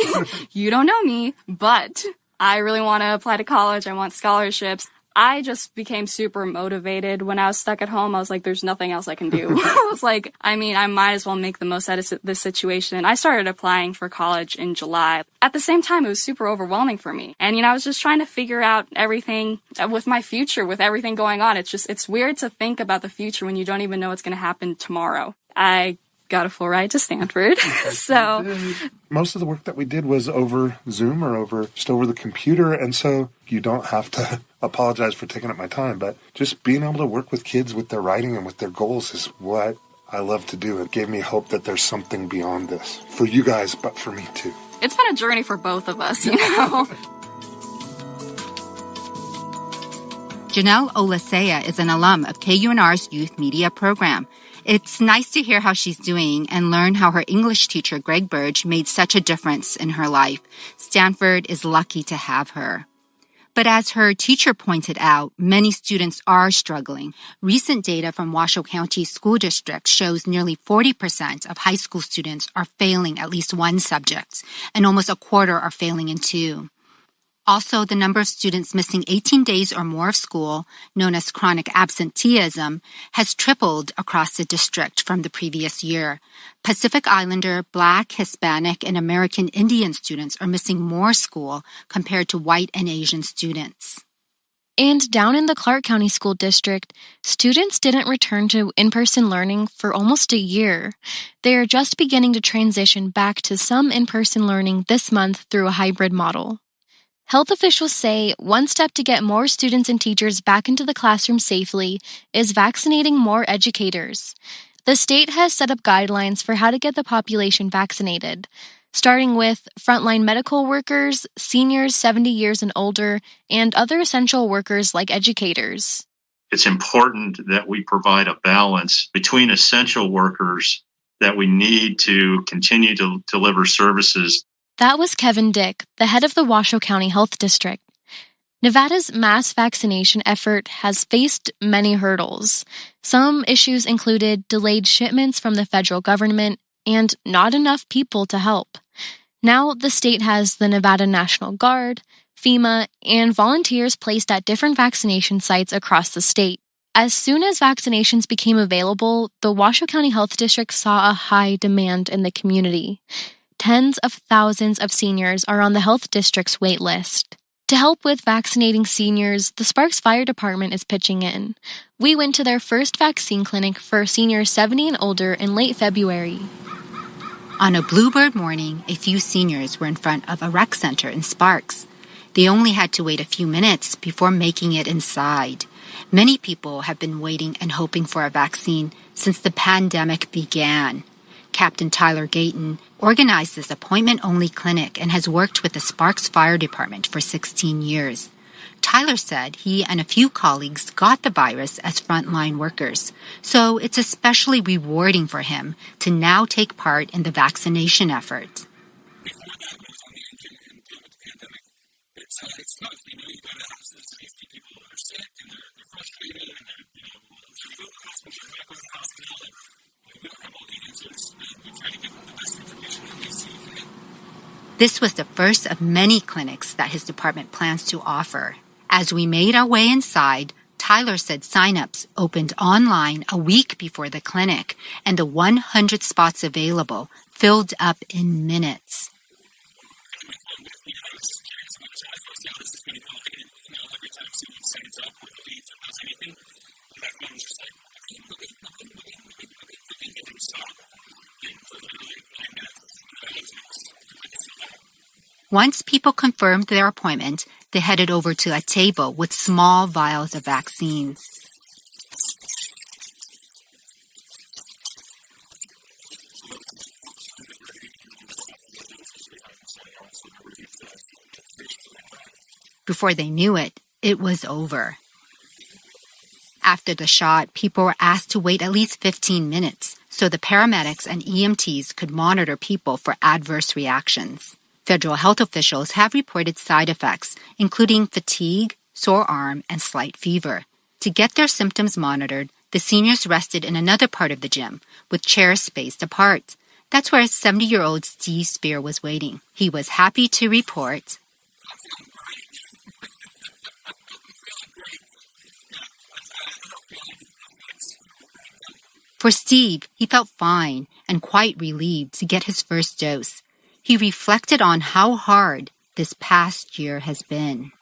you don't know me, but I really want to apply to college. I want scholarships. I just became super motivated when I was stuck at home. I was like, there's nothing else I can do. I was like, I might as well make the most out of this situation. I started applying for college in July. At the same time, it was super overwhelming for me. And, I was just trying to figure out everything with my future, with everything going on. It's weird to think about the future when you don't even know what's going to happen tomorrow. I got a full ride to Stanford. So most of the work that we did was over Zoom or over the computer. And so you don't have to apologize for taking up my time, but just being able to work with kids with their writing and with their goals is what I love to do. It gave me hope that there's something beyond this for you guys, but for me too. It's been a journey for both of us, Janelle Olasea is an alum of KUNR's youth media program. It's nice to hear how she's doing and learn how her English teacher, Greg Burge, made such a difference in her life. Stanford is lucky to have her. But as her teacher pointed out, many students are struggling. Recent data from Washoe County School District shows nearly 40% of high school students are failing at least one subject, and almost a quarter are failing in two. Also, the number of students missing 18 days or more of school, known as chronic absenteeism, has tripled across the district from the previous year. Pacific Islander, Black, Hispanic, and American Indian students are missing more school compared to white and Asian students. And down in the Clark County School District, students didn't return to in-person learning for almost a year. They are just beginning to transition back to some in-person learning this month through a hybrid model. Health officials say one step to get more students and teachers back into the classroom safely is vaccinating more educators. The state has set up guidelines for how to get the population vaccinated, starting with frontline medical workers, seniors 70 years and older, and other essential workers like educators. It's important that we provide a balance between essential workers that we need to continue to deliver services. That was Kevin Dick, the head of the Washoe County Health District. Nevada's mass vaccination effort has faced many hurdles. Some issues included delayed shipments from the federal government and not enough people to help. Now the state has the Nevada National Guard, FEMA, and volunteers placed at different vaccination sites across the state. As soon as vaccinations became available, the Washoe County Health District saw a high demand in the community. Tens of thousands of seniors are on the health district's wait list. To help with vaccinating seniors, the Sparks Fire Department is pitching in. We went to their first vaccine clinic for seniors 70 and older in late February. On a bluebird morning, a few seniors were in front of a rec center in Sparks. They only had to wait a few minutes before making it inside. Many people have been waiting and hoping for a vaccine since the pandemic began. Captain Tyler Gayton organized this appointment-only clinic and has worked with the Sparks Fire Department for 16 years. Tyler said he and a few colleagues got the virus as frontline workers, so it's especially rewarding for him to now take part in the vaccination effort. It's tough, you go to houses and you see people that are sick and they're frustrated and you go to the hospital, you're back with the hospital, and we don't have all the answers, and we try to give them the best information that we see for them. This was the first of many clinics that his department plans to offer. As we made our way inside, Tyler said signups opened online a week before the clinic, and the 100 spots available filled up in minutes. Once people confirmed their appointment, they headed over to a table with small vials of vaccines. Before they knew it, it was over. After the shot, people were asked to wait at least 15 minutes so the paramedics and EMTs could monitor people for adverse reactions. Federal health officials have reported side effects, including fatigue, sore arm, and slight fever. To get their symptoms monitored, the seniors rested in another part of the gym, with chairs spaced apart. That's where 70-year-old Steve Spear was waiting. He was happy to report, for Steve, he felt fine and quite relieved to get his first dose. He reflected on how hard this past year has been.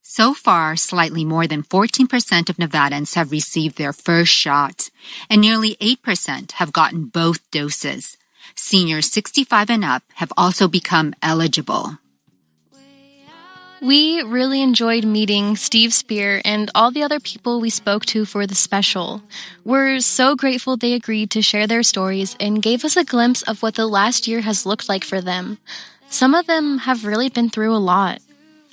So far, slightly more than 14% of Nevadans have received their first shot, and nearly 8% have gotten both doses. Seniors 65 and up have also become eligible. We really enjoyed meeting Steve Spear and all the other people we spoke to for the special. We're so grateful they agreed to share their stories and gave us a glimpse of what the last year has looked like for them. Some of them have really been through a lot.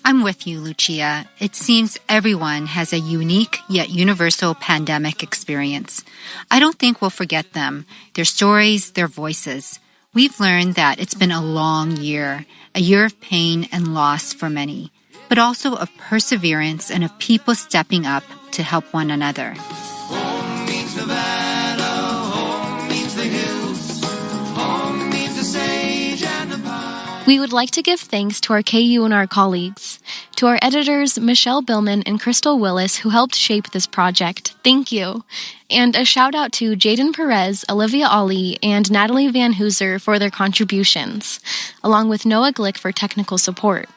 I'm with you, Lucia. It seems everyone has a unique yet universal pandemic experience. I don't think we'll forget them, their stories, their voices. We've learned that it's been a long year, a year of pain and loss for many, but also of perseverance and of people stepping up to help one another. Home means Nevada, home means the hills, home means the sage and the pine. We would like to give thanks to our KUNR colleagues, to our editors Michelle Billman and Crystal Willis who helped shape this project. Thank you. And a shout out to Jaden Perez, Olivia Ollie, and Natalie Van Hooser for their contributions, along with Noah Glick for technical support.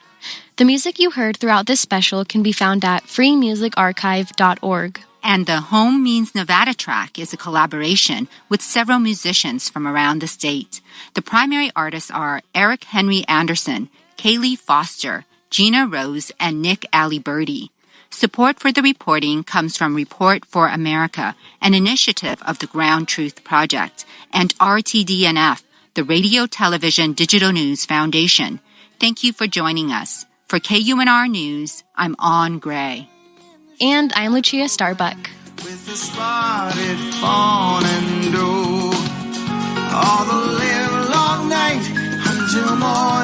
The music you heard throughout this special can be found at freemusicarchive.org. And the Home Means Nevada track is a collaboration with several musicians from around the state. The primary artists are Eric Henry Anderson, Kaylee Foster, Gina Rose, and Nick Aliberti. Support for the reporting comes from Report for America, an initiative of the Ground Truth Project, and RTDNF, the Radio Television Digital News Foundation. Thank you for joining us. For KUNR News, I'm Ann Gray. And I'm Lucia Starbuck. With the spotted fawn and doe, all the live long night until morning.